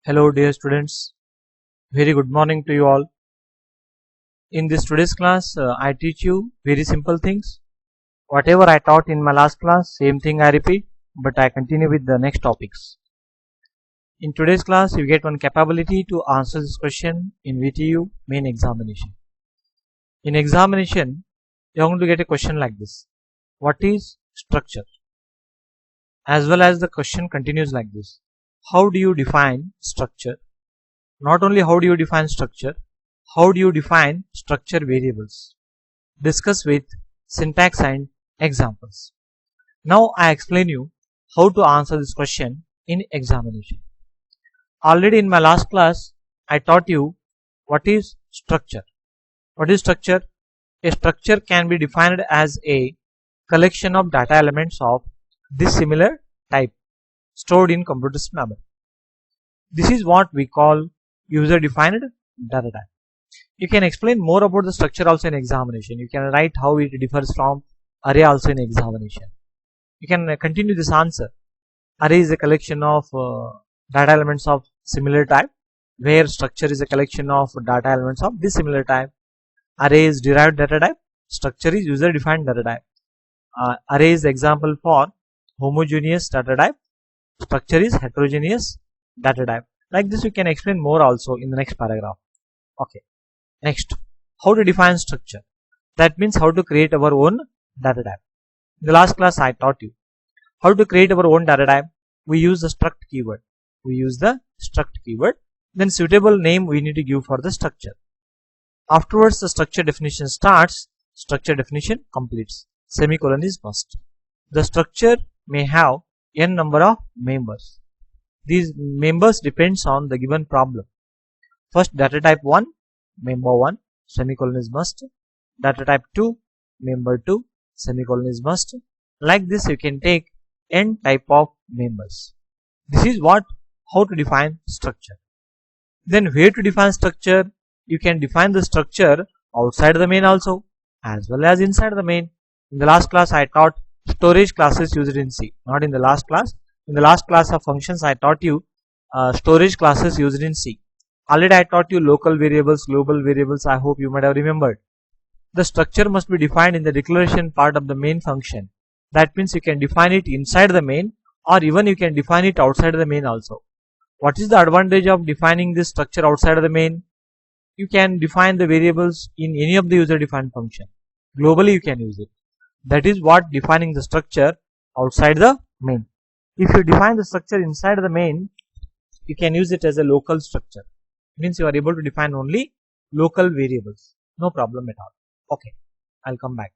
Hello dear students, very good morning to you all. In this today's class, I teach you very simple things. Whatever I taught in my last class, same thing I repeat, but I continue with the next topics. In today's class, you get one capability to answer this question in VTU main examination. In examination, you are going to get a question like this. What is structure? As well as the question continues like this. How do you define structure? Not only how do you define structure, how do you define structure variables? Discuss with syntax and examples. Now I explain you how to answer this question in examination. Already in my last class, I taught you what is structure. What is structure? A structure can be defined as a collection of data elements of dissimilar type stored in computer memory. This is what we call user defined data type. You can explain more about the structure also in examination. You can write how it differs from array also in examination. You can continue this answer. Array is a collection of data elements of similar type, where structure is a collection of data elements of dissimilar type. Array is derived data type, structure is user defined data type. Array is example for homogeneous data type, structure is heterogeneous data type. Like this you can explain more also in the next paragraph. Okay. Next, how to define structure. That means how to create our own data type. In the last class I taught you how to create our own data type. We use the struct keyword. Then suitable name we need to give for the structure. Afterwards the structure definition starts, structure definition completes. Semicolon is must. The structure may have n number of members. These members depends on the given problem. First, data type 1, member 1, semicolon is must. Data type 2, member 2, semicolon is must. Like this you can take n type of members. This is how to define structure. Then where to define structure? You can define the structure outside the main also, as well as inside the main. In the last class I taught storage classes used in C. Not in the last class. In the last class of functions I taught you storage classes used in C. Already I taught you local variables, global variables. I hope you might have remembered. The structure must be defined in the declaration part of the main function. That means you can define it inside the main, or even you can define it outside the main also. What is the advantage of defining this structure outside of the main? You can define the variables in any of the user defined function. Globally you can use it. That is what defining the structure outside the main. If you define the structure inside the main, you can use it as a local structure. Means you are able to define only local variables. No problem at all. Okay, I'll come back.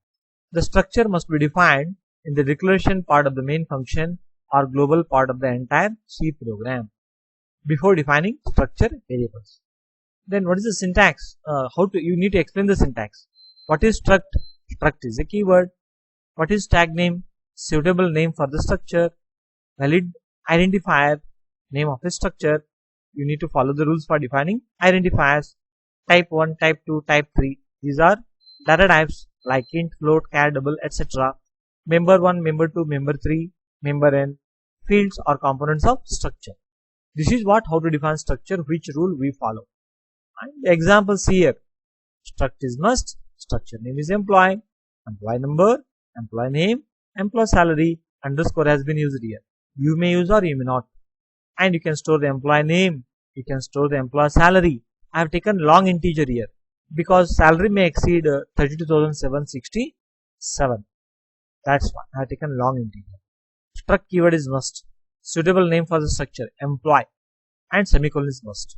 The structure must be defined in the declaration part of the main function or global part of the entire C program before defining structure variables. Then what is the syntax? You need to explain the syntax. What is struct? Struct is a keyword. What is tag name? Suitable name for the structure. Valid identifier, name of a structure. You need to follow the rules for defining identifiers. Type 1, type 2, type 3. These are data types like int, float, char, double, etc. Member 1, member 2, member 3, member n. Fields or components of structure. This is how to define structure, which rule we follow. And the examples here. Struct is must, structure name is employee, employee number, employee name, employee salary, underscore has been used here. You may use or you may not. And you can store the employee name, you can store the employee salary. I have taken long integer here because salary may exceed 32,767. That's why I have taken long integer. Struct keyword is must. Suitable name for the structure, employee, and semicolon is must.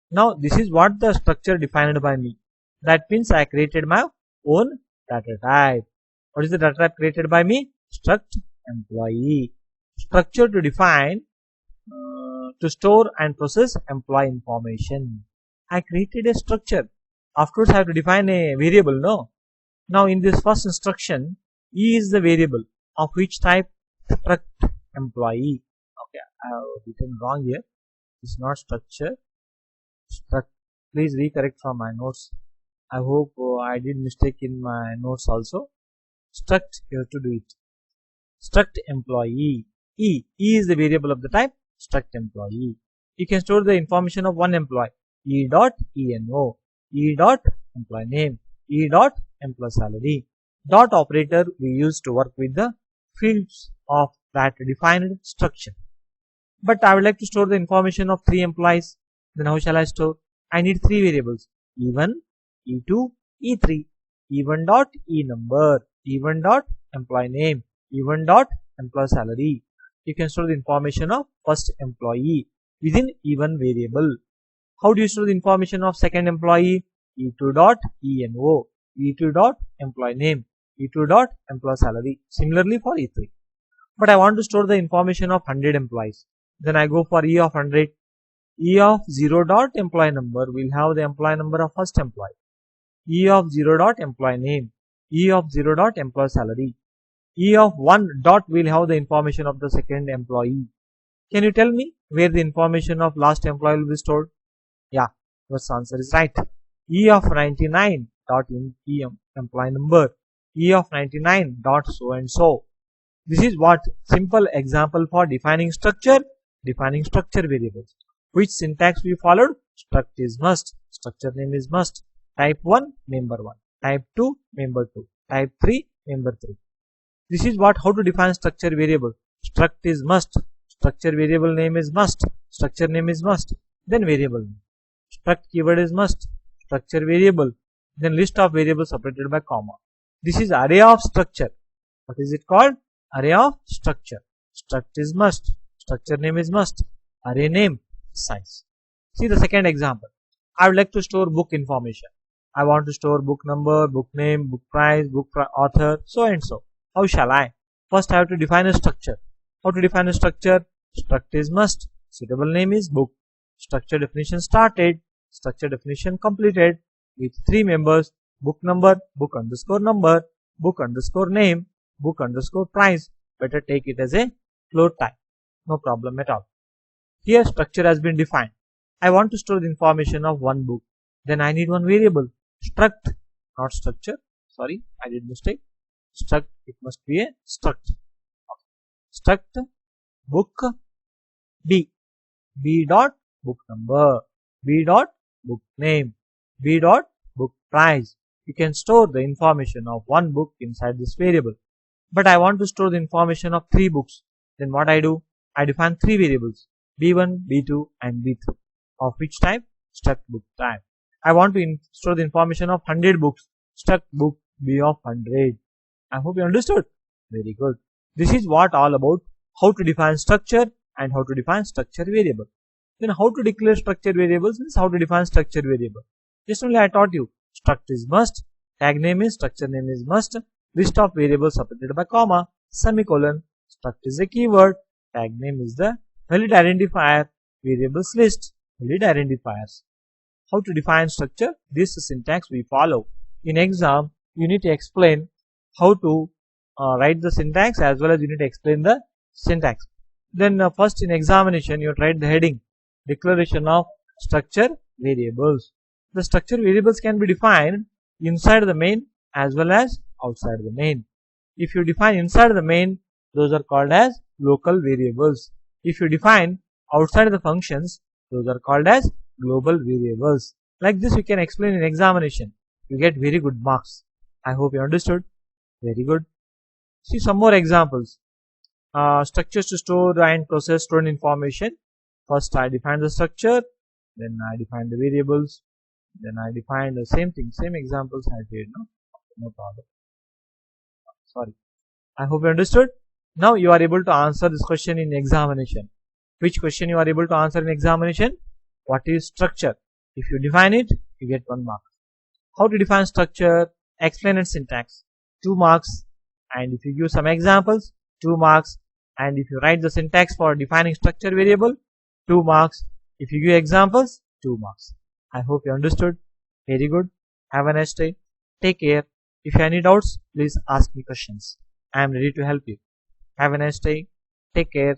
Now this is what the structure defined by me. That means I created my own data type. What is the data type created by me? Struct employee. Structure to define, to store and process employee information. I created a structure. Afterwards I have to define a variable, no? Now in this first instruction, E is the variable of which type? Struct employee. Okay, I have written wrong here. It's not structure. Struct. Please recorrect from my notes. I hope I did mistake in my notes also. Struct, you have to do it. Struct employee. E is the variable of the type struct employee. You can store the information of one employee. E.eno, E.employee name, E.employee salary. Dot operator we use to work with the fields of that defined structure. But I would like to store the information of 3 employees. Then how shall I store? I need 3 variables, E1, E2, E3. E1 dot E number, E1 dot employee name, E1 dot employee salary. You can store the information of first employee within E1 variable. How do you store the information of second employee? E2 dot ENO, E2 dot employee name, E2 dot employee salary. Similarly for E3. But I want to store the information of 100 employees. Then I go for E of 100. E of 0 dot employee number will have the employee number of first employee. E of 0 dot employee name, E of 0 dot employee salary. E of 1 dot will have the information of the second employee. Can you tell me where the information of last employee will be stored? Yeah, your answer is right. E of 99 dot E employee number, E of 99 dot so and so. This is what simple example for defining structure variables. Which syntax we followed? Struct is must, structure name is must. Type 1 member 1, type 2 member 2, type 3 member 3. This is what how to define structure variable. Struct is must, structure variable name is must, structure name is must, then variable name. Struct keyword is must, structure variable, then list of variables separated by comma. This is array of structure. What is it called? Array of structure. Struct is must, structure name is must, array name size. See the second example. I would like to store book information. I want to store book number, book name, book price, author, so and so. How shall I? First I have to define a structure. How to define a structure? Struct is must, suitable name is book. Structure definition started, structure definition completed with 3 members, book number, book underscore number, book underscore name, book underscore price. Better take it as a float type. No problem at all. Here structure has been defined. I want to store the information of one book. Then I need one variable. Struct, not structure. Sorry, I did mistake. Struct, it must be a struct. Struct book B. B dot book number. B dot book name. B dot book price. You can store the information of one book inside this variable. But I want to store the information of 3 books. Then what I do? I define 3 variables. B1, B2 and B3. Of which type? Struct book type. I want to store the information of 100 books. Struct book B of 100. I hope you understood. Very good. This is what all about how to define structure and how to define structure variable. Then how to declare structure variables means how to define structure variable. Just only I taught you. Struct is must, tag name is, structure name is must, list of variables separated by comma, semicolon. Struct is a keyword, tag name is the valid identifier, variables list, valid identifiers. How to define structure? This syntax we follow. In exam, you need to explain how to write the syntax as well as you need to explain the syntax. Then first in examination, you write the heading, declaration of structure variables. The structure variables can be defined inside the main as well as outside the main. If you define inside the main, those are called as local variables. If you define outside the functions, those are called as global variables. Like this you can explain in examination. You get very good marks. I hope you understood. Very good. See some more examples. Structures to store and process stored information. First I define the structure, then I define the variables, then I define the same thing, same examples I did. No problem. Sorry. I hope you understood. Now you are able to answer this question in examination. Which question you are able to answer in examination? What is structure? If you define it, you get 1 mark. How to define structure? Explain its syntax. 2 marks. And if you give some examples, 2 marks. And if you write the syntax for defining structure variable, 2 marks. If you give examples, 2 marks. I hope you understood. Very good. Have a nice day. Take care. If you have any doubts, please ask me questions. I am ready to help you. Have a nice day. Take care.